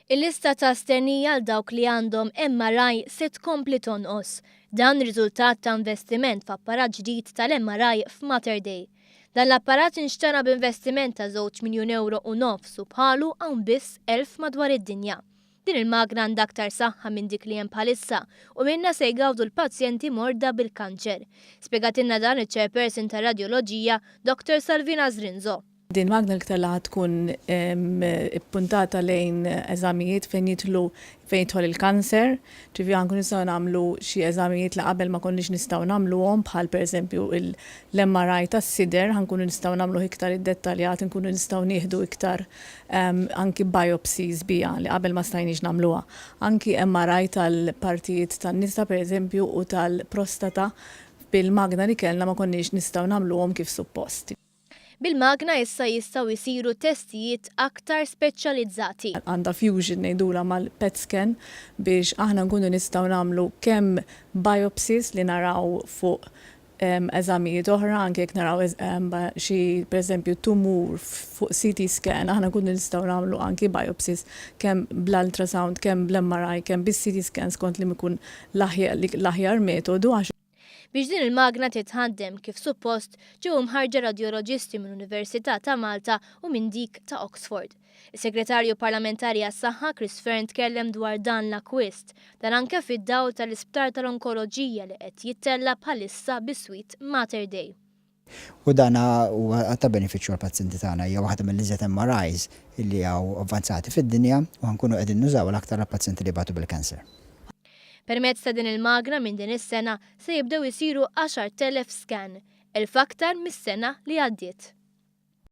Il-lista ta' stennija għal dawk li għandhom MRI se tkompli tonqos. Dan riżultat ta' investiment f'apparat ġdid tal-MRI f'Mater Dei. Dan l-apparat inxtara b'investiment ta' €2 miljun u nofs u bħalu hawn biss 1000 madwar id-dinja. Din il-magna għandha aktar saħħa minn dik li hemm bħalissa u minna se jgawdu l-pazjenti morda bil-kanċer. Spjegatilna dan iċ-chairperson ta' radioloġija Dr. Salvina Zrinzo. Din magna l-iktar li tkun puntata lejn eżamijiet fejn jidħol il-kanser, ġifi għankun nistgħu nagħmlu xi eżamijiet li qabel ma konniex nistgħu nagħmluhom bħal pereżempju l-MRI tas-sider ħankunu nistgħu nagħmlu iktar iddettaljat, nkunu nistgħu nieħdu iktar anki biopsies bija li qabel ma stajniex nagħmluha. Anki MRI tal-partijiet tan-nisa pereżempju u tal-prostata bil-magna li kellna ma konniex nistgħu nagħmluhom kif suppost. Bil-magna issa jistgħu jsiru testijiet aktar speċjalizzati. Għandha fusion ngħidula mal-PET scan biex aħna nkunu nistgħu nagħmlu kemm biopsies li naraw fuq eżamijiet oħra, anke jekk naraw xi pereżempju tumur fuq CT scan, aħna nkunu nistgħu nagħmlu anki biopsies kemm bl-ultrasound, kemm bl-MRI, kemm bis-CT scan skont li ikun l-aħjar metodu. Biex din il-magna titħaddem kif suppost ġew mħarġa radjoloġisti mill-Università ta' Malta u minn dik ta' Oxford. Is-Segretarju Parlamentari għas-Saħħa Chris Fearn tkellem dwar dan l-akkwist, dan anke fid-dawl tal-Isptar tal-Onkoloġija li qed jittella bħalissa bis-swit Mater Dei. U dan huwa ta' benefiċċju għall-pazjenti tagħna hija waħda mill-iżjed MRIs illi hawn avvanzati fid-dinja u nkunu qegħdin nużaw l-aktar għall-pazjenti li batu bil-kanser. Permezz ta' din il-magna minn din is-sena se jibdew isiru 10,000 scan, elf aktar mis-sena li għaddiet.